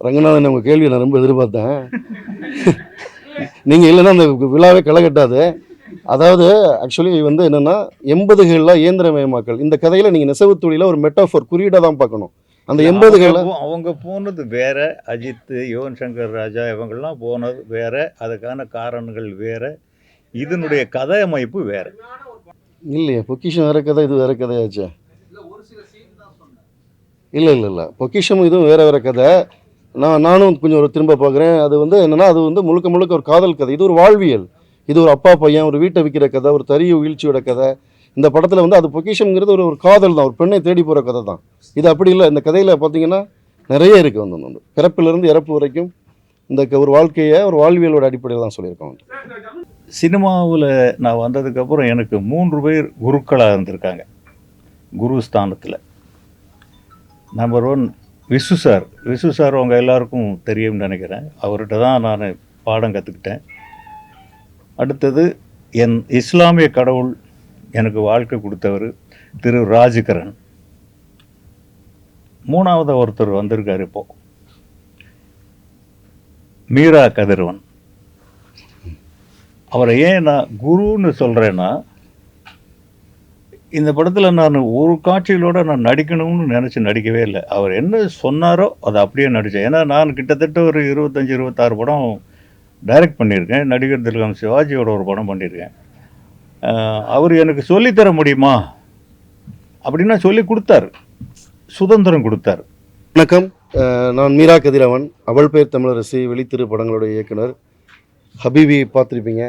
ரங்கநாதன் உங்கள் கேள்வியை நான் ரொம்ப எதிர்பார்த்தேன். நீங்கள் இல்லைன்னா அந்த விழாவே களை கட்டாது. அதாவது ஆக்சுவலி வந்து என்னென்னா 80களில் இயந்திரமயமாக்கல் இந்த கதையில் நீங்கள் நெசவு தொழில ஒரு மெட்டாஃபோர் குறியீடாக தான் பார்க்கணும். அந்த 80களில் அவங்க போனது வேற, அஜித், யுவன் சங்கர் ராஜா இவங்கெல்லாம் போனது வேற, அதுக்கான காரணங்கள் வேற, இதனுடைய கதை அமைப்பு வேற. இல்லையே, பொக்கிஷம் வேற கதை, இது வேற கதையாச்சே. இல்லை பொக்கிஷம் இதுவும் வேற வேற கதை. நானும் கொஞ்சம் ஒரு திரும்ப பார்க்குறேன். அது வந்து என்னென்னா அது வந்து முழுக்க முழுக்க ஒரு காதல் கதை. இது ஒரு வாழ்வியல். இது ஒரு அப்பா பையன் ஒரு வீட்டை விற்கிற கதை, ஒரு தறிய வீழ்ச்சியோட கதை. இந்த படத்தில் வந்து அது பொக்கிஷம்ங்கிறது ஒரு காதல் தான், ஒரு பெண்ணை தேடி போகிற கதை தான். இது அப்படி இல்லை. இந்த கதையில் பார்த்தீங்கன்னா நிறைய இருக்குது. வந்து பிறப்பிலிருந்து இறப்பு வரைக்கும் இந்த ஒரு வாழ்க்கையை ஒரு வாழ்வியலோட அடிப்படையில் தான் சொல்லியிருக்கோம். சினிமாவில் நான் வந்ததுக்கப்புறம் எனக்கு 3 பேர் குருக்களாக இருந்திருக்காங்க குரு ஸ்தானத்தில். நம்பர் 1 விசு சார் அவங்க எல்லாருக்கும் தெரியும்னு நினைக்கிறேன். அவர்கிட்ட தான் நான் பாடம் கற்றுக்கிட்டேன். அடுத்தது என் இஸ்லாமிய கடவுள் எனக்கு வாழ்க்கை கொடுத்தவர் திரு ராஜ்கரன். 3வது ஒருத்தர் வந்திருக்கார் இப்போ, மீரா கதிரவன். அவரை ஏன் நான் குருன்னு சொல்கிறேன்னா, இந்த படத்தில் நான் ஒரு காட்சிகளோடு நான் நடிக்கணும்னு நினச்சி நடிக்கவே இல்லை. அவர் என்ன சொன்னாரோ அதை அப்படியே நடித்தேன். ஏன்னா நான் கிட்டத்தட்ட ஒரு 25-26 படம் டைரக்ட் பண்ணியிருக்கேன். நடிகர் திலகம் சிவாஜியோட ஒரு படம் பண்ணியிருக்கேன். அவர் எனக்கு சொல்லித்தர முடியுமா அப்படின்னா சொல்லி கொடுத்தார், சுதந்திரம் கொடுத்தார். வணக்கம், நான் மீரா கதிரவன், அவள் பெயர் தமிழரசி வெளித்திரு படங்களுடைய இயக்குனர். ஹபீபி பார்த்துருப்பீங்க.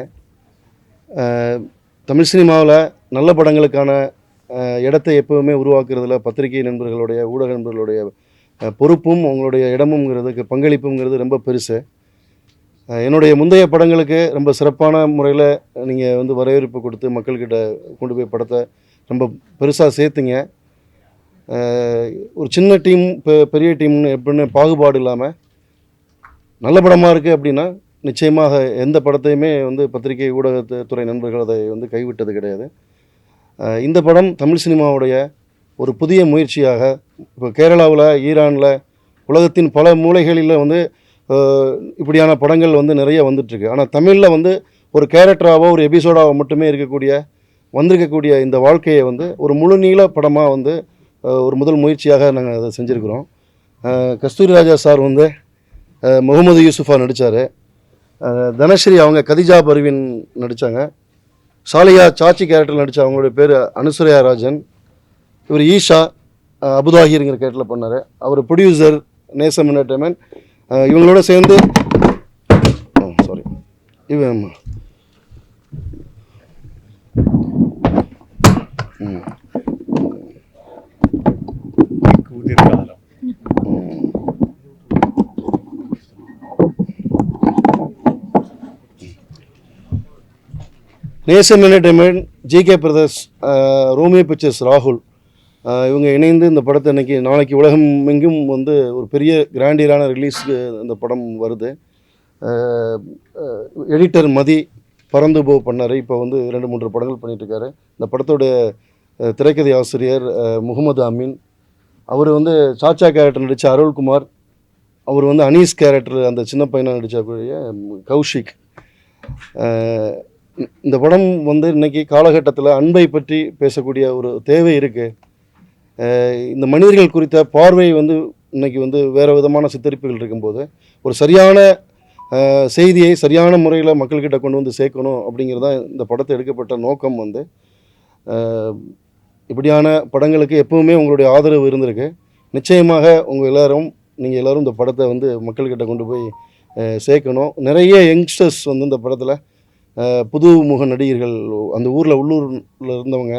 தமிழ் சினிமாவில் நல்ல படங்களுக்கான இடத்தை எப்போவுமே உருவாக்குறதுல பத்திரிகை நண்பர்களுடைய ஊடக நண்பர்களுடைய பொறுப்பும் உங்களுடைய இடமுங்கிறதுக்கு பங்களிப்புங்கிறது ரொம்ப பெருசு. என்னுடைய முந்தைய படங்களுக்கு ரொம்ப சிறப்பான முறையில் நீங்கள் வந்து வரவேற்பு கொடுத்து மக்கள்கிட்ட கொண்டு போய் படத்தை ரொம்ப பெருசாக சேர்த்துங்க. ஒரு சின்ன டீம் பெரிய டீம்னு எப்படின்னு பாகுபாடு இல்லாமல் நல்ல படமாக இருக்குது அப்படின்னா நிச்சயமாக எந்த படத்தையுமே வந்து பத்திரிகை ஊடகத்துறை நண்பர்கள் அதை வந்து கைவிட்டது கிடையாது. இந்த படம் தமிழ் சினிமாவுடைய ஒரு புதிய முயற்சியாக இப்போ கேரளாவில், ஈரானில், உலகத்தின் பல மூலைகளில் வந்து இப்படியான படங்கள் வந்து நிறைய வந்துட்டுருக்கு. ஆனால் தமிழில் வந்து ஒரு கேரக்டராகவோ ஒரு எபிசோடாகவோ மட்டுமே வந்திருக்கக்கூடிய இந்த வாழ்க்கையை வந்து ஒரு முழு நீள படமாக வந்து ஒரு முதல் முயற்சியாக நாங்கள் அதை செஞ்சுருக்கிறோம். கஸ்தூரி ராஜா சார் வந்து முகமது யூசுஃபா நடித்தார். தனஸ்ரீ அவங்க கதிஜா பர்வீன் நடித்தாங்க. சாலியா சாச்சி கேரக்டரில் நடித்த அவங்களுடைய பேர் அனுசுரையா ராஜன். இவர் ஈஷா அபுதாஹிருங்கிற கேரக்டரில் பண்ணார். அவர் ப்ரொடியூசர் நேசம் என்டர்டைன்மெண்ட். இவங்களோட சேர்ந்து சாரி இவன் நேசம் entertainment, GK brothers, Romeo pictures ராகுல் இவங்க இணைந்து இந்த படத்தை நாளைக்கு உலகம் எங்கும் வந்து ஒரு பெரிய கிராண்டியரான ரிலீஸ்க்கு இந்த படம் வருது. எடிட்டர் மதி பறந்து போ பண்ணார். இப்போ வந்து 2-3 படங்கள் பண்ணிகிட்ருக்காரு. இந்த படத்தோடைய திரைக்கதை ஆசிரியர் முகமது அமீன். அவர் வந்து சாச்சா கேரக்டர் நடித்த அருள்குமார். அவர் வந்து அனீஸ் கேரக்டர் அந்த சின்ன பையனாக நடித்தக்கூடிய கௌஷிக். இந்த படம் வந்து இன்றைக்கி காலகட்டத்தில் அன்பை பற்றி பேசக்கூடிய ஒரு தேவை இருக்குது. இந்த மனிதர்கள் குறித்த பார்வை வந்து இன்றைக்கி வந்து வேறு விதமான சித்தரிப்புகள் இருக்கும்போது ஒரு சரியான செய்தியை சரியான முறையில் மக்கள்கிட்ட கொண்டு வந்து சேர்க்கணும் அப்படிங்கிறது தான் இந்த படத்தை எடுக்கப்பட்ட நோக்கம். வந்து இப்படியான படங்களுக்கு எப்போவுமே உங்களுடைய ஆதரவு இருந்திருக்கு. நிச்சயமாக நீங்கள் எல்லோரும் இந்த படத்தை வந்து மக்கள்கிட்ட கொண்டு போய் சேர்க்கணும். நிறைய யங்ஸ்டர்ஸ் வந்து இந்த படத்தில் புது முக நடிகர்கள் அந்த உள்ளூரில் இருந்தவங்க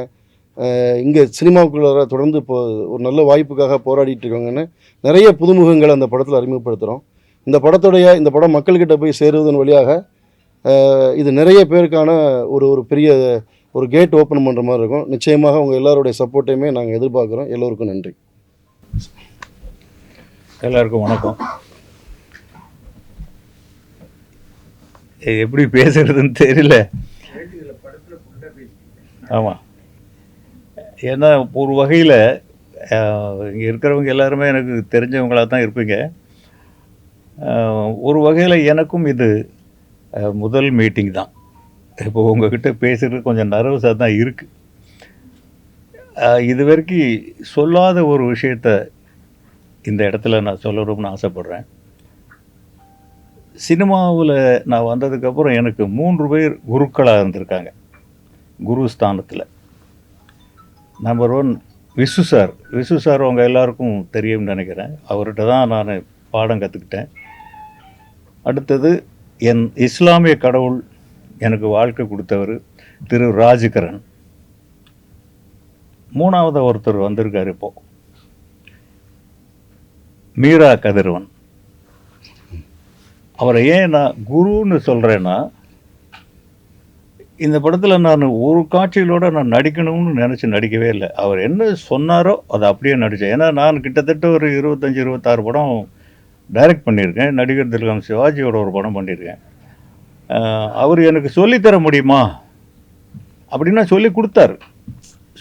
இங்கே சினிமாவுக்குள்ள தொடர்ந்து இப்போ ஒரு நல்ல வாய்ப்புக்காக போராடிட்டு இருக்காங்கன்னு நிறைய புதுமுகங்களை அந்த படத்தில் அறிமுகப்படுத்துகிறோம். இந்த படம் மக்கள்கிட்ட போய் சேருவதன் வழியாக இது நிறைய பேருக்கான ஒரு பெரிய ஒரு கேட் ஓப்பன் பண்ணுற மாதிரி இருக்கும். நிச்சயமாக உங்கள் எல்லாருடைய சப்போர்ட்டையுமே நாங்கள் எதிர்பார்க்குறோம். எல்லோருக்கும் நன்றி. எல்லாருக்கும் வணக்கம். எப்படி பேசுறதுன்னு தெரியல. ஆமாம், ஏன்னா ஒரு வகையில் இங்கே இருக்கிறவங்க எல்லாருமே எனக்கு தெரிஞ்சவங்களாக தான் இருப்பீங்க. ஒரு வகையில் எனக்கும் இது முதல் மீட்டிங் தான். இப்போ உங்ககிட்ட பேசுகிறது கொஞ்சம் நர்வஸாக தான் இருக்குது. இது வரைக்கும் சொல்லாத ஒரு விஷயத்த இந்த இடத்துல நான் சொல்லணும்னு ஆசைப்பட்றேன். சினிமாவில் நான் வந்ததுக்கப்புறம் எனக்கு 3 பேர் குருக்களாக இருந்திருக்காங்க, குரு ஸ்தானத்தில். Number 1 Visu sir. Visu sir உங்கள் எல்லாருக்கும் தெரியும்னு நினைக்கிறேன். அவர்கிட்ட தான் நான் பாடம் கற்றுக்கிட்டேன். அடுத்தது என் இஸ்லாமிய கடவுள் எனக்கு வாழ்க்கை கொடுத்தவர் திரு ராஜ்கரன். 3வது ஒருத்தர் வந்திருக்கார் இப்போ, மீரா கதிரவன். அவரை ஏன் நான் குருன்னு சொல்கிறேன்னா, இந்த படத்தில் நான் ஒரு காட்சிகளோடு நான் நடிக்கணும்னு நினச்சி நடிக்கவே இல்லை. அவர் என்ன சொன்னாரோ அதை அப்படியே நடித்தேன். ஏன்னா நான் கிட்டத்தட்ட ஒரு 25-26 படம் டைரக்ட் பண்ணியிருக்கேன். நடிகர் திலகம் சிவாஜியோட ஒரு படம் பண்ணியிருக்கேன். அவர் எனக்கு சொல்லித்தர முடியுமா அப்படின்னா சொல்லி கொடுத்தார்,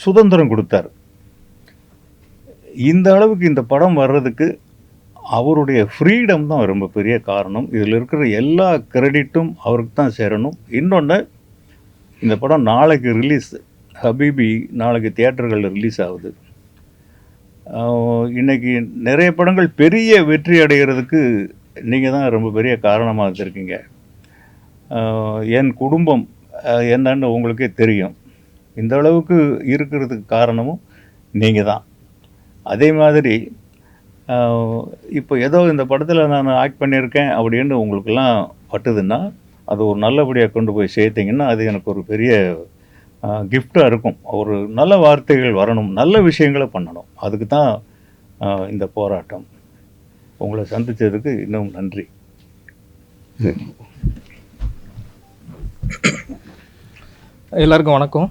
சுதந்திரம் கொடுத்தார். இந்த அளவுக்கு இந்த படம் வர்றதுக்கு அவருடைய ஃப்ரீடம் தான் ரொம்ப பெரிய காரணம். இதில் இருக்கிற எல்லா கிரெடிட்டும் அவருக்கு தான் சேரணும். இன்னொன்று, இந்த படம் நாளைக்கு ரிலீஸ், ஹபீபி நாளைக்கு தியேட்டர்களில் ரிலீஸ் ஆகுது. இன்றைக்கி நிறைய படங்கள் பெரிய வெற்றி அடைகிறதுக்கு நீங்கள் தான் ரொம்ப பெரிய காரணமாக இருந்திருக்கீங்க. என் குடும்பம் என்னன்னு உங்களுக்கே தெரியும். இந்த அளவுக்கு இருக்கிறதுக்கு காரணமும் நீங்கள் தான். அதே மாதிரி இப்போ ஏதோ இந்த படத்தில் நான் ஆக்ட் பண்ணியிருக்கேன் அப்படின்னு உங்களுக்கெல்லாம் பட்டுதுன்னா, அது ஒரு நல்லபடியாக கொண்டு போய் சேர்த்திங்கன்னா அது எனக்கு ஒரு பெரிய கிஃப்டாக இருக்கும். ஒரு நல்ல வார்த்தைகள் வரணும், நல்ல விஷயங்களை பண்ணணும். அதுக்கு தான் இந்த போராட்டம். உங்களை சந்தித்ததுக்கு இன்னும் நன்றி. எல்லாருக்கும் வணக்கம்.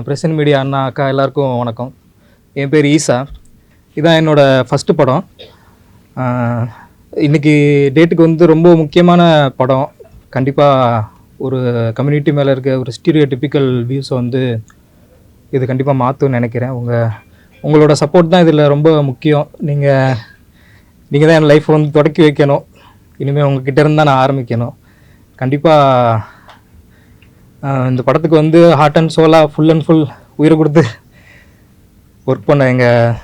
பிரசன்ட் மீடியா அண்ணா அக்கா எல்லாருக்கும் வணக்கம். என் பேர் ஈசா. இதான் என்னோடய ஃபஸ்ட்டு படம். இன்றைக்கி டேட்டுக்கு வந்து ரொம்ப முக்கியமான படம். கண்டிப்பாக ஒரு கம்யூனிட்டி மேலே இருக்க ஒரு ஸ்டீரியோ டிப்பிக்கல் வியூஸை வந்து இது கண்டிப்பாக மாற்றும்னு நினைக்கிறேன். உங்களோட சப்போர்ட் தான் இதில் ரொம்ப முக்கியம். நீங்கள் தான் என் லைஃப்பை வந்து தொடக்கி வைக்கணும். இனிமேல் உங்ககிட்ட இருந்து தான் நான் ஆரம்பிக்கணும். கண்டிப்பாக இந்த படத்துக்கு வந்து ஹார்ட் அண்ட் சோலாக ஃபுல் அண்ட் ஃபுல் உயிரை கொடுத்து ஒர்க் பண்ண எங்கள்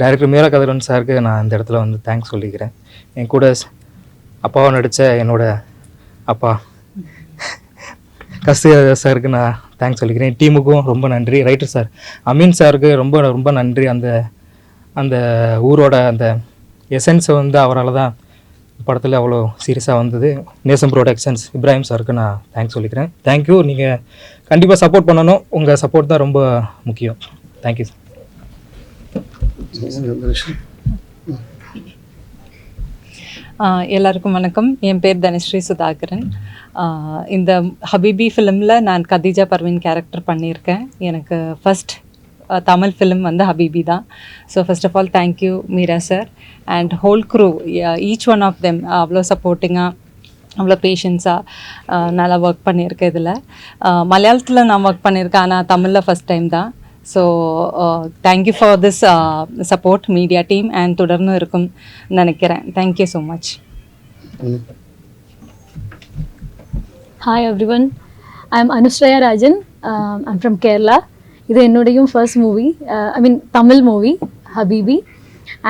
டைரக்டர் மீரா கதிரவன் சாருக்கு நான் இந்த இடத்துல வந்து தேங்க்ஸ் சொல்லிக்கிறேன். என் கூட அப்பாவை நடித்த என்னோட அப்பா கஸ்தி சாருக்கு நான் தேங்க்ஸ் சொல்லிக்கிறேன். டீமுக்கும் ரொம்ப நன்றி. ரைட்டர் சார் அமீன் சாருக்கு ரொம்ப ரொம்ப நன்றி. அந்த ஊரோட அந்த எசன்ஸை வந்து அவரால் தான் படத்தில் அவ்வளோ சீரியஸாக வந்தது. நேசம் ப்ரொடக்ஷன்ஸ் இப்ராஹிம் சாருக்கு நான் தேங்க்ஸ் சொல்லிக்கிறேன். தேங்க்யூ. நீங்கள் கண்டிப்பாக சப்போர்ட் பண்ணணும். உங்கள் சப்போர்ட் தான் ரொம்ப முக்கியம். Thank you sir. எல்லாருக்கும் வணக்கம். என் பேர் தனஸ்ரீ சுதாகரன். இந்த ஹபீபி ஃபிலிமில் நான் கதீஜா பர்வீன் கேரக்டர் பண்ணியிருக்கேன். எனக்கு ஃபஸ்ட் தமிழ் ஃபிலிம் வந்து ஹபீபி தான். So first of all thank you Meera sir and whole crew, each one of them அவ்வளோ சப்போர்ட்டிங்காக, அவ்வளோ பேஷன்ஸாக நல்லா ஒர்க் பண்ணியிருக்கேன். இதில் மலையாளத்தில் நான் ஒர்க் பண்ணியிருக்கேன், ஆனால் தமிழில் ஃபஸ்ட் டைம் தான். So thank you for this support media team and தொடர்ந்து இருக்கும் நினைக்கிறேன். Thank you so much. Hi everyone, I am Anusraya Rajan. I'm from Kerala. இது என்னுடையும் first movie, I mean Tamil movie Habibi,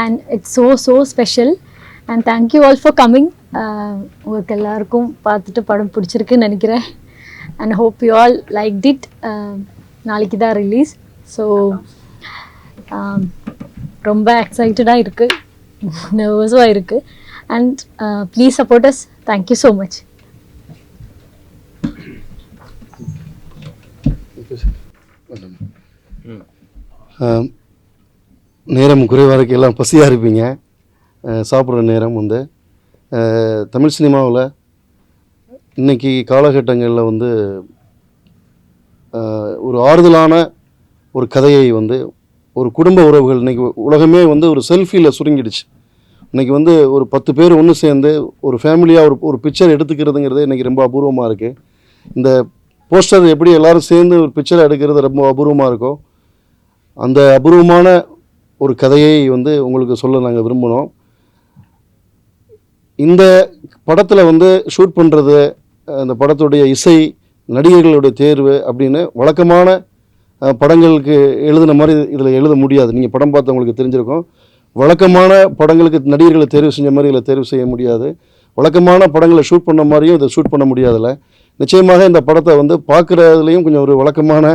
and it's so special and thank you all for coming. உங்களுக்கு எல்லாருக்கும் பார்த்துட்டு படம் பிடிச்சிருக்குன்னு நினைக்கிறேன் and hope you all like it. நாளைக்கு தான் ரிலீஸ். ஸோ ரொம்ப எக்ஸைட்டடாக இருக்குது, நர்வஸாக இருக்குது and please support us. Thank you so much. நேரம் குறைவாக இருக்கு, எல்லாம் பசியாக இருப்பீங்க. சாப்பிட்ற நேரம் வந்து தமிழ் சினிமாவில் இன்றைக்கி காலகட்டங்களில் வந்து ஒரு ஆறுதலான ஒரு கதையை வந்து ஒரு குடும்ப உறவுகள் இன்றைக்கி உலகமே வந்து ஒரு செல்ஃபியில் சுருங்கிடுச்சு. இன்றைக்கி வந்து ஒரு 10 பேர் ஒன்று சேர்ந்து ஒரு ஃபேமிலியாக ஒரு பிக்சர் எடுத்துக்கிறதுங்கிறது இன்றைக்கி ரொம்ப அபூர்வமாக இருக்குது. இந்த போஸ்டர் எப்படி எல்லோரும் சேர்ந்து ஒரு பிக்சர் எடுக்கிறது ரொம்ப அபூர்வமாக இருக்கோ, அந்த அபூர்வமான ஒரு கதையை வந்து உங்களுக்கு சொல்ல நாங்கள் விரும்பினோம். இந்த படத்தில் வந்து ஷூட் பண்ணுறது, அந்த படத்துடைய இசை, நடிகர்களுடைய தேர்வு அப்படின்னு வழக்கமான படங்களுக்கு எழுதின மாதிரி இதில் எழுத முடியாது. நீங்கள் படம் பார்த்தவங்களுக்கு தெரிஞ்சிருக்கும். வழக்கமான படங்களுக்கு நடிகர்களை தேர்வு செஞ்ச மாதிரி இதில் தேர்வு செய்ய முடியாது. வழக்கமான படங்களை ஷூட் பண்ண மாதிரியும் இதை ஷூட் பண்ண முடியாதுல்ல. நிச்சயமாக இந்த படத்தை வந்து பார்க்குறதுலையும் கொஞ்சம் ஒரு வழக்கமான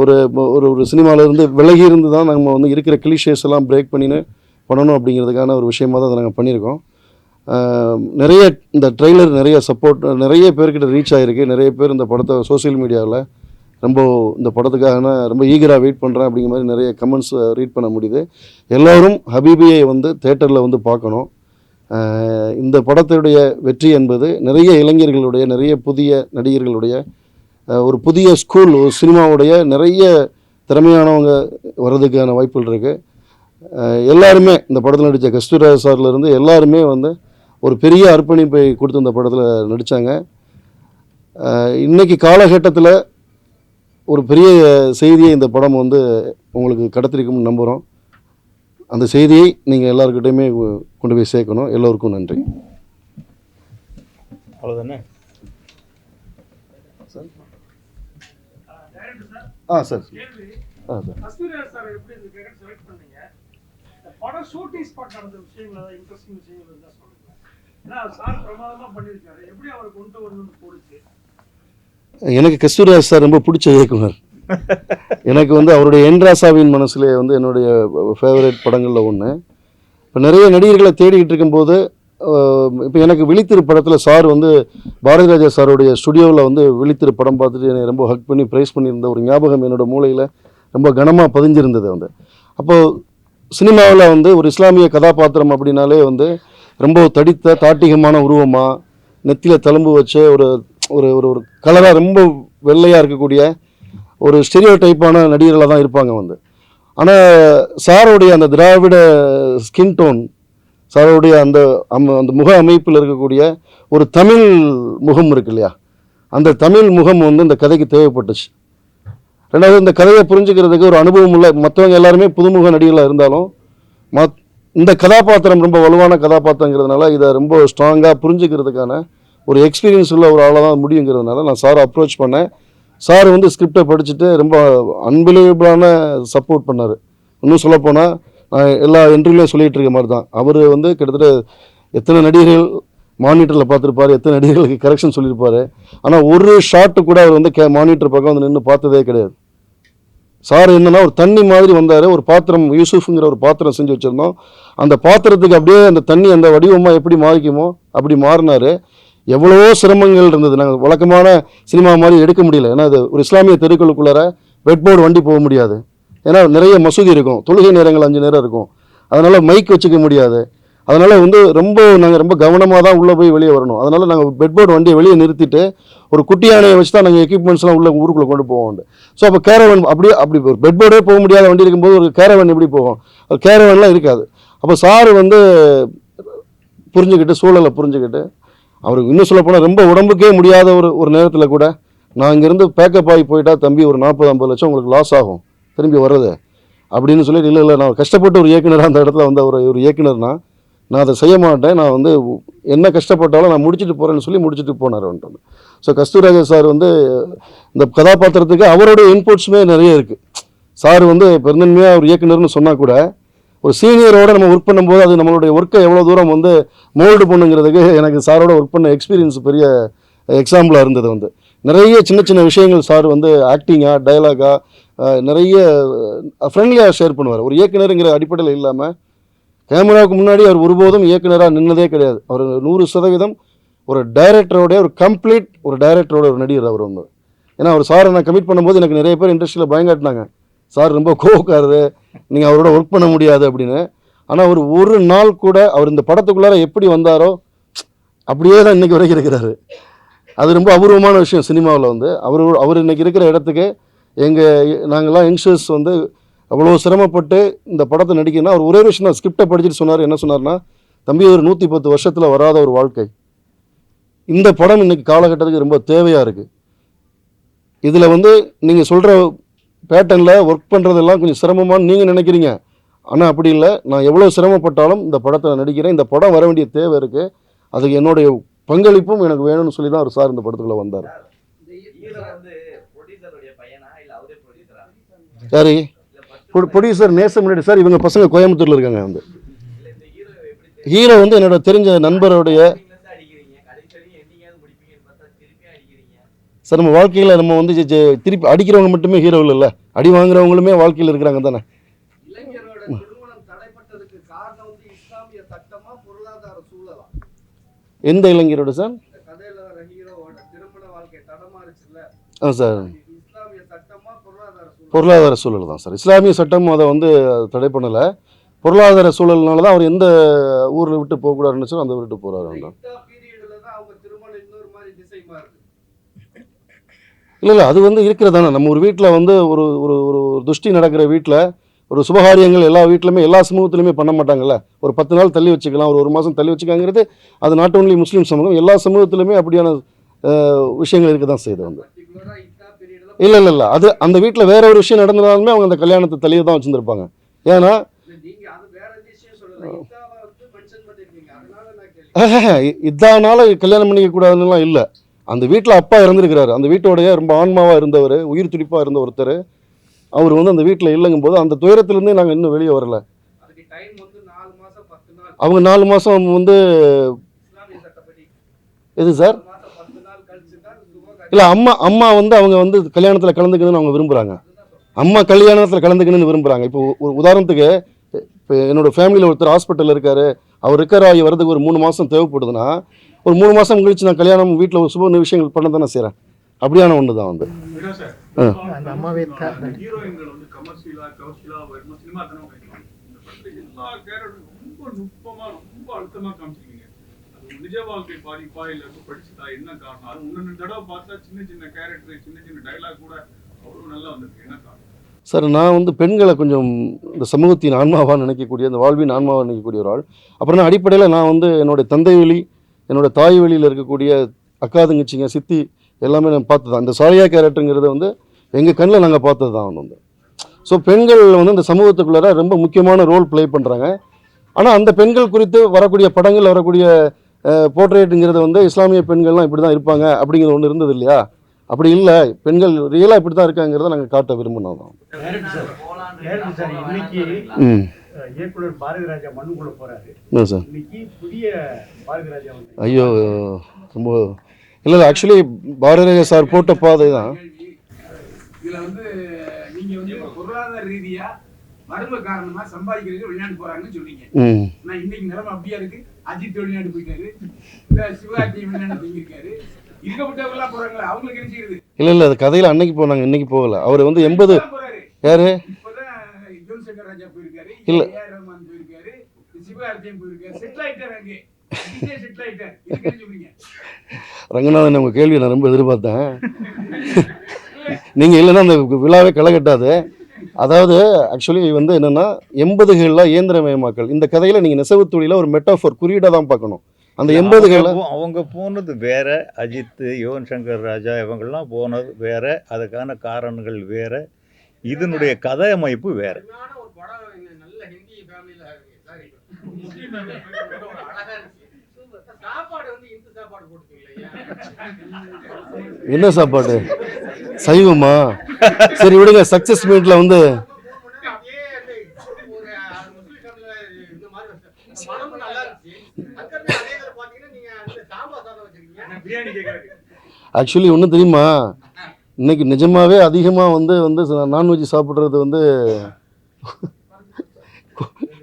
ஒரு ஒரு ஒரு சினிமாவிலேருந்து விலகி இருந்து தான் நம்ம வந்து இருக்கிற கிளிஷேஸ் எல்லாம் பிரேக் பண்ணின்னு பண்ணணும் அப்படிங்கிறதுக்கான ஒரு விஷயமாக தான் அதை நாங்கள் பண்ணியிருக்கோம். நிறைய இந்த ட்ரெய்லர் நிறைய சப்போர்ட் நிறைய பேர்கிட்ட ரீச் ஆகிருக்கு. நிறைய பேர் இந்த படத்தை சோசியல் மீடியாவில் ரொம்ப இந்த படத்துக்காக ரொம்ப ஈகராக வெயிட் பண்ணுறேன் அப்படிங்கிற மாதிரி நிறைய கமெண்ட்ஸ் ரீட் பண்ண முடியுது. எல்லோரும் ஹபீபியை வந்து தேட்டரில் வந்து பார்க்கணும். இந்த படத்துடைய வெற்றி என்பது நிறைய இளைஞர்களுடைய, நிறைய புதிய நடிகர்களுடைய ஒரு புதிய ஸ்கூல், ஒரு சினிமாவுடைய நிறைய திறமையானவங்க வர்றதுக்கான வாய்ப்புகள் இருக்குது. எல்லாருமே இந்த படத்தில் நடித்த கஸ்தூரிராஜ் சார்லேருந்து எல்லாருமே வந்து ஒரு பெரிய அர்ப்பணிப்பை கொடுத்து இந்த படத்தில் நடித்தாங்க. இன்றைக்கி காலகட்டத்தில் ஒரு பெரிய செய்தியை இந்த படம் வந்து உங்களுக்கு கடத்திருக்கும்னு நம்புகிறோம். அந்த செய்தியை நீங்கள் எல்லாருக்கிட்டையுமே கொண்டு போய் சேர்க்கணும். எல்லோருக்கும் நன்றி. அவ்வளோதானே சார்? சார். கஸ்தூரிராஜ் சார் எப்படி இந்த கேரக்டர் செலக்ட் பண்ணீங்க? இந்த படம் ஷூட்டிங் ஸ்பாட் நடந்த விஷயங்கள் ஏதாவது இன்ட்ரெஸ்டிங் விஷயங்கள் இருந்தால் சொல்லுங்க. ஏன்னா சார் பிரமாதமாக பண்ணியிருக்காரு. எப்படி அவரை கொண்டு வரணும்னு போடுச்சு? எனக்கு கஸ்தூரிராஜ் சார் ரொம்ப பிடிச்ச இயக்குனர். எனக்கு வந்து அவருடைய என்ராசாவின் மனசுலே வந்து என்னுடைய ஃபேவரட் படங்களில் ஒன்று. இப்போ நிறைய நடிகர்களை தேடிக்கிட்டு இருக்கும்போது இப்போ எனக்கு விழித்திரு படத்தில் சார் வந்து பாரதி ராஜா சாருடைய ஸ்டுடியோவில் வந்து விழித்திரு படம் பார்த்துட்டு என்னை ரொம்ப ஹக் பண்ணி ப்ரைஸ் பண்ணியிருந்த ஒரு ஞாபகம் என்னோடய மூளையில் ரொம்ப கனமாக பதிஞ்சிருந்தது. வந்து அப்போது சினிமாவில் வந்து ஒரு இஸ்லாமிய கதாபாத்திரம் அப்படின்னாலே வந்து ரொம்ப தடித்த தாட்டிகமான உருவமாக, நெத்தியில் தழும்பு வச்சு ஒரு ஒரு ஒரு கலராக ரொம்ப வெள்ளையாக இருக்கக்கூடிய ஒரு ஸ்டெரியோ டைப்பான நடிகர்களாக தான் இருப்பாங்க வந்து. ஆனால் சாருடைய அந்த திராவிட ஸ்கின் டோன், சாருடைய அந்த அந்த முக அமைப்பில் இருக்கக்கூடிய ஒரு தமிழ் முகம் இருக்கு இல்லையா, அந்த தமிழ் முகம் வந்து இந்த கதைக்கு தேவைப்பட்டுச்சு. ரெண்டாவது, இந்த கதையை புரிஞ்சுக்கிறதுக்கு ஒரு அனுபவம் உள்ள மற்றவங்க எல்லாருமே புதுமுக நடிகர்களாக இருந்தாலும் இந்த கதாபாத்திரம் ரொம்ப வலுவான கதாபாத்திரங்கிறதுனால இதை ரொம்ப ஸ்ட்ராங்காக புரிஞ்சுக்கிறதுக்கான ஒரு எக்ஸ்பீரியன்ஸ் உள்ள ஒரு ஆளாக தான் முடியுங்கிறதுனால நான் சாரை அப்ரோச் பண்ணேன். சார் வந்து ஸ்கிரிப்டை படிச்சுட்டு ரொம்ப அன்பிலீவபிளான சப்போர்ட் பண்ணார். இன்னும் சொல்லப்போனால் நான் எல்லா இன்டர்வியூலையும் சொல்லிகிட்டு இருக்க மாதிரி தான், அவர் வந்து கிட்டத்தட்ட எத்தனை நடிகர்கள் மானிட்டரில் பார்த்துருப்பார், எத்தனை நடிகர்களுக்கு கரெக்ஷன் சொல்லியிருப்பார். ஆனால் ஒரு ஷாட்டு கூட அவர் வந்து மானிட்டர் பக்கம் வந்து நின்று பார்த்ததே கிடையாது. சார் என்னன்னா ஒரு தண்ணி மாதிரி வந்தார். ஒரு பாத்திரம், யூசுஃப்ங்கிற ஒரு பாத்திரம் செஞ்சு வச்சுருந்தோம். அந்த பாத்திரத்துக்கு அப்படியே அந்த தண்ணி அந்த வடிவமாக எப்படி மாறிக்குமோ அப்படி மாறினார். எவ்வளவோ சிரமங்கள் இருந்தது. நாங்கள் வழக்கமான சினிமா மாதிரி எடுக்க முடியல. ஏன்னா அது ஒரு இஸ்லாமிய தெருக்களுக்குள்ளார பெட்போர்டு வண்டி போக முடியாது. ஏன்னா நிறைய மசூதி இருக்கும், தொழுகை நேரங்கள் 5 நேரம் இருக்கும், அதனால் மைக் வச்சுக்க முடியாது. அதனால் வந்து நாங்கள் ரொம்ப கவனமாக தான் உள்ளே போய் வெளியே வரணும். அதனால் நாங்கள் பெட்போர்டு வண்டியை வெளியே நிறுத்திட்டு ஒரு குட்டி யானையை வச்சு தான் நாங்கள் எக்யூப்மெண்ட்ஸ்லாம் உள்ள ஊருக்குள்ளே கொண்டு போவோம். ஸோ அப்போ கேரவன் அப்படி ஒரு பெட்போர்டே போக முடியாத வண்டி இருக்கும்போது ஒரு கேரவன் எப்படி போகும்? ஒரு கேரவன்லாம் இருக்காது. அப்போ சார் வந்து புரிஞ்சுக்கிட்டு, சூழலை புரிஞ்சுக்கிட்டு, அவருக்கு இன்னும் சொல்லப்போனால் ரொம்ப உடம்புக்கே முடியாத ஒரு நேரத்தில் கூட நான் இங்கேருந்து பேக்கப் ஆகி போயிட்டா தம்பி ஒரு 40-50 லட்சம் உங்களுக்கு லாஸ் ஆகும் திரும்பி வர்றது அப்படின்னு சொல்லிட்டு, இல்லை நான் கஷ்டப்பட்டு ஒரு இயக்குனராக அந்த இடத்துல வந்து ஒரு இயக்குனர்னா நான் அதை செய்ய மாட்டேன், நான் வந்து என்ன கஷ்டப்பட்டாலும் நான் முடிச்சுட்டு போகிறேன்னு சொல்லி முடிச்சுட்டு போனார் வந்துட்டு. ஸோ கஸ்தூரிராஜா சார் வந்து இந்த கதாபாத்திரத்துக்கு அவருடைய இன்புட்ஸுமே நிறைய இருக்குது. சார் வந்து பெருந்தன்மையாக ஒரு இயக்குனர்னு சொன்னால் கூட ஒரு சீனியரோட நம்ம ஒர்க் பண்ணும்போது அது நம்மளுடைய ஒர்க்கை எவ்வளோ தூரம் வந்து மோல்டு பண்ணுங்கிறதுக்கு எனக்கு சாரோட ஒர்க் பண்ண எக்ஸ்பீரியன்ஸ் பெரிய எக்ஸாம்பிளாக இருந்தது. வந்து நிறைய சின்ன சின்ன விஷயங்கள் சார் வந்து ஆக்டிங்காக, டைலாகாக நிறைய ஃப்ரெண்ட்லியாக ஷேர் பண்ணுவார். ஒரு இயக்குனருங்கிற அடிப்படையில் இல்லாமல் கேமராவுக்கு முன்னாடி அவர் ஒருபோதும் இயக்குனராக நின்னதே கிடையாது. அவர் 100% ஒரு டைரக்டரோடைய ஒரு கம்ப்ளீட் ஒரு டைரக்டரோட ஒரு நடிகர் அவர் வந்து. ஏன்னா அவர் சாரை நான் கமிட் பண்ணும்போது எனக்கு நிறைய பேர் இண்டஸ்ட்ரியில் பயங்காட்டினாங்க, சார் ரொம்ப கோவக்காரரு, நீங்கள் அவரோட ஒர்க் பண்ண முடியாது அப்படின்னு. ஆனால் அவர் ஒரு நாள் கூட அவர் இந்த படத்துக்குள்ளார எப்படி வந்தாரோ அப்படியே தான் இன்றைக்கி வரைக்கும் இருக்கிறாரு. அது ரொம்ப அபூர்வமான விஷயம் சினிமாவில். வந்து அவர் இன்றைக்கி இருக்கிற இடத்துக்கு நாங்கள்லாம் யங்ஸ்டர்ஸ் வந்து அவ்வளோ சிரமப்பட்டு இந்த படத்தை நடிக்கணும்னா அவர் ஒரே விஷயம் தான் ஸ்கிரிப்டை படிச்சுட்டு சொன்னார். என்ன சொன்னார்னா, தம்பி ஒரு 110 வருஷத்தில் வராத ஒரு வாழ்க்கை, இந்த படம் இன்றைக்கி காலகட்டத்துக்கு ரொம்ப தேவையாக இருக்குது. இதில் வந்து நீங்கள் சொல்கிற பேட்டர்னில் ஒர்க் பண்ணுறதெல்லாம் கொஞ்சம் சிரமமானு நீங்கள் நினைக்கிறீங்க, ஆனால் அப்படி இல்லை, நான் எவ்வளோ சிரமப்பட்டாலும் இந்த படத்தில் நடிக்கிறேன், இந்த படம் வர வேண்டிய தேவை இருக்குது, அதுக்கு என்னுடைய பங்களிப்பும் எனக்கு வேணும்னு சொல்லி தான் ஒரு சார் இந்த படத்துக்குள்ளே வந்தார். யாரு ப்ரொடியூசர்? நேசம் சார். இவங்க பசங்க கோயம்புத்தூரில் இருக்காங்க. வந்து ஹீரோ வந்து என்னோட தெரிஞ்ச நண்பருடைய சார். நம்ம வாழ்க்கையில் நம்ம வந்து திருப்பி அடிக்கிறவங்க மட்டுமே ஹீரோ இல்லை, அடி வாங்குறவங்களுமே வாழ்க்கையில் இருக்கிறாங்க தானே. எந்த இளைஞரோட சார்? ஆ சார், பொருளாதார சூழல் தான் சார். இஸ்லாமிய சட்டம் அதை வந்து தடை பண்ணலை, பொருளாதார சூழல்னால தான் அவர் எந்த ஊரில் விட்டு போகக்கூடாதுன்னு சொல்லி அந்த விட்டு போகிறாரு. இல்லை அது வந்து இருக்கிறதானே. நம்ம ஒரு வீட்டில் வந்து ஒரு ஒரு ஒரு துஷ்டி நடக்கிற வீட்டில் ஒரு சுபகாரியங்கள் எல்லா வீட்டிலுமே எல்லா சமூகத்திலுமே பண்ண மாட்டாங்கல்ல. ஒரு 10 நாள் தள்ளி வச்சுக்கலாம், ஒரு மாதம் தள்ளி வச்சுக்காங்கிறது அது நாட் ஓன்லி முஸ்லீம் சமூகம், எல்லா சமூகத்திலுமே அப்படியான விஷயங்கள் இருக்க தான் செய்யுது. வந்து இல்லை அது அந்த வீட்டில் வேற ஒரு விஷயம் நடந்தாலுமே அவங்க அந்த கல்யாணத்தை தள்ளியே தான் வச்சுருந்துருப்பாங்க. ஏன்னா இதனால கல்யாணம் பண்ணிக்க கூடாதுன்னுலாம் இல்லை. அந்த வீட்டில் அப்பா இறந்துருக்கிறாரு, அந்த வீட்டோடைய ரொம்ப ஆன்மாவாக இருந்தவர், உயிர் துடிப்பாக இருந்த ஒருத்தர், அவர் வந்து அந்த வீட்டில் இல்லைங்கும் போது அந்த துயரத்துலேருந்தே நாங்கள் இன்னும் வெளியே வரல. அவங்க 4 மாதம் வந்து எது சார்? இல்லை அம்மா வந்து அவங்க வந்து கல்யாணத்தில் கலந்துக்கணும்னு அவங்க விரும்புகிறாங்க. அம்மா கல்யாணத்தில் கலந்துக்கணும்னு விரும்புகிறாங்க. இப்போ ஒரு உதாரணத்துக்கு, இப்போ என்னோடய ஃபேமிலியில் ஒருத்தர் ஹாஸ்பிட்டலில் இருக்கார், அவர் ரிக்கவர் ஆகி வரதுக்கு ஒரு 3 மாதம் தேவைப்படுதுன்னா, ஒரு 3 மாதம் கழிச்சு நான் கல்யாணம் வீட்டில் ஒரு சுப விஷயங்கள் பண்ண தானே செய்கிறேன். அப்படியான ஒன்று தான் வந்து. ஹீரோயின்கள் வந்து கமர்ஷியலா சினிமா தானே எல்லா கேரக்டரும் ரொம்ப நுட்பமா ரொம்ப அழுத்தமா காமிச்சிருக்கீங்க. அது நிஜ வாழ்க்கை பாதிப்பா இல்ல படிச்சுட்டா என்ன காரணம்? அது முன்ன தடவை பார்த்தா சின்ன கேரக்டர் சின்ன டைலாக் கூட அவ்வளவு நல்லா வந்திருக்கு. என்ன காரணம் சார்? நான் வந்து பெண்களை கொஞ்சம் இந்த சமூகத்தின் ஆன்மாவாக நினைக்கக்கூடிய, இந்த வாழ்வின் ஆன்மாவாக நினைக்கக்கூடிய ஒரு ஆள். அப்புறம் நான் அடிப்படையில் நான் வந்து என்னுடைய தந்தை வழி, என்னோட தாய் வழியில் இருக்கக்கூடிய அக்கா தங்கச்சிங்க சித்தி எல்லாமே நான் பார்த்தது தான். இந்த சாலியா கேரக்டருங்கிறத வந்து எங்கள் கண்ணில் நாங்கள் பார்த்தது தான் வந்து. ஸோ பெண்கள் வந்து இந்த சமூகத்துக்குள்ளார ரொம்ப முக்கியமான ரோல் ப்ளே பண்ணுறாங்க. ஆனால் அந்த பெண்கள் குறித்து வரக்கூடிய படங்கள் வரக்கூடிய போர்ட்ரேட்டுங்கிறது வந்து இஸ்லாமிய பெண்கள்லாம் இப்படி தான் இருப்பாங்க அப்படிங்கிறது ஒன்று இருந்தது இல்லையா? அப்படி இல்லை, பெண்கள் ரியலாக இப்படி தான் இருக்காங்கிறத நாங்கள் காட்ட விரும்பினோம் தான். இயக்குனர் பாரதிராஜா மண்ணுக்குள்ள போறாரு. சார் இன்னைக்கு புதிய பாரதிராஜா ஐயோ ரொம்ப இல்லை, ஆக்சுவலி பாரதிராஜா சார் போட்ட பாதை தான். இதுல வந்து நீங்க வந்து பொருளாதார ரீதியா மரும காரணமா சம்பாதிக்கிறதுக்கு வெளிநாடு போறாங்கன்னு சொன்னீங்க. ஆனா இன்னைக்கு நிலைமை அப்படியா இருக்கு. அஜித் வெளிநாடு போயிட்டாரு, சிவகார்த்தி வெளிநாடு போயிருக்காரு, இருக்கப்பட்டவங்க எல்லாம் போறாங்களா? அவங்களுக்கு என்ன செய்யுது? இல்ல அது கதையில அன்னைக்கு போனாங்க, இன்னைக்கு போகல. அவர் வந்து 80 யாரு ராஜா போயிருக்காரு, இல்ல ரஹ்மான் போயிருக்காரு, சிவகார்த்தியும் போயிருக்காரு, செட்டில் ஆயிட்டாரு. அங்கே செட்டில் ஆயிட்டாரு. இதுக்கு என்ன சொல்றீங்க? ரங்கநாதன், உங்க கேள்வியை நான் ரொம்ப எதிர்பார்த்தேன். நீங்கள் இல்லைன்னா அந்த விழாவே களை கட்டாது. அதாவது ஆக்சுவலி வந்து என்னென்னா 80களில் இயந்திரமயமாக்கல், இந்த கதையில் நீங்கள் நெசவு தொழில ஒரு மெட்டாஃபோர் குறியீடாக தான் பார்க்கணும். அந்த 80களில் அவங்க போனது வேற, அஜித், யுவன் சங்கர் ராஜா இவங்கெல்லாம் போனது வேற, அதுக்கான காரணங்கள் வேற, இதனுடைய கதை அமைப்பு வேற. என்ன சாப்பாடு? சைவமா? சரி விடுங்க. சக்சஸ் மீட்ல வந்து ஆக்சுவலி ஒன்றும் தெரியுமா, இன்னைக்கு நிஜமாவே அதிகமாக வந்து நான்வெஜ் சாப்பிட்றது வந்து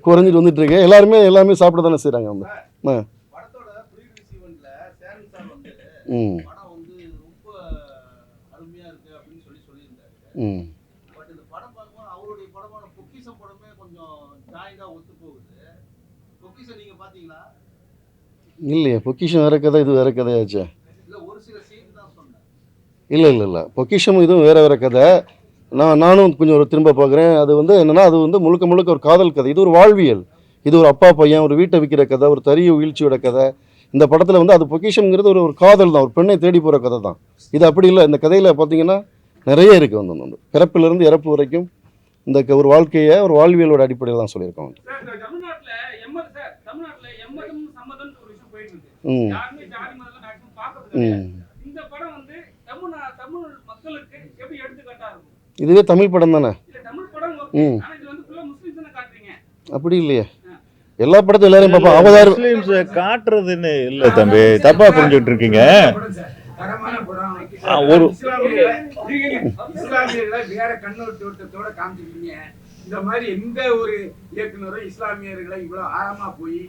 குறைஞ்சிட்டு வந்துட்டு இருக்கு. எல்லாமே சாப்பிட தானே செய்கிறாங்க. அவங்க இல்லையே, பொக்கிஷம் வேற கதை, இது வேற கதையாச்சே. இல்லை பொக்கிஷம் இதுவும் வேற கதை. நானும் கொஞ்சம் திரும்ப பார்க்குறேன். அது வந்து என்னென்னா, அது வந்து முழுக்க ஒரு காதல் கதை. இது ஒரு வாழ்வியல், இது ஒரு அப்பா பையன் ஒரு வீட்டை விற்கிற கதை, ஒரு தறிய வீழ்ச்சியோட கதை. இந்த படத்தில் வந்து அது பொக்கிஷம்ங்கிறது ஒரு காதல் தான், ஒரு பெண்ணை தேடி போகிற கதை தான். இது அப்படி இல்லை. இந்த கதையில் பார்த்தீங்கன்னா நிறைய இருக்குது. வந்து பிறப்பிலிருந்து இறப்பு வரைக்கும் இந்த ஒரு வாழ்க்கையை ஒரு வாழ்வியலோட அடிப்படையில் தான் சொல்லியிருக்கோம். சார் இந்த தமிழ்நாட்டுல எம்மதம் சம்மதம் ஒரு விஷயம் போயிட்டு இருக்கு. ம் யாருமே ஜாதி மதம் மேக்ஸிமம் பார்க்கறது கிடையாது. ம் இந்த படம் வந்து தமிழ் மக்களுக்கு எப்படி எடுத்துக்காட்டா இருக்கும்? இதுவே தமிழ் படம் தானே. இல்ல தமிழ் படம் ஓகே, ம் ஆனா இது வந்து ஃபுல்லா முஸ்லிம்ஸ் தானே காட்டுறீங்க. அப்படி இல்லையே, எல்லா படத்தையும் எல்லாரையும் பார்ப்போம். அவதார் முஸ்லீம்ஸை காட்டுறதுன்னு இல்லை தம்பி, தப்பா புரிஞ்சுட்டு இருக்கீங்க. படம் சார், தரமான படம். ஒரு இஸ்லாமியர்களை வேற கண்ணோட்டத்தோட காமிச்சிருக்கீங்க. இந்த மாதிரி எந்த ஒரு இயக்குனரும் இஸ்லாமியர்களை இவ்வளவு ஆழமா போய்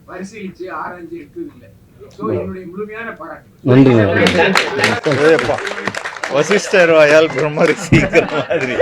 பரிசீலிச்சு ஆராய்ச்சி எடுத்தது இல்லை. ஸோ என்னுடைய முழுமையான பாராட்டு. நன்றி. வசிஷ்டர் வாயால் பிரம்ம ரிஷிங்கிற மாதிரி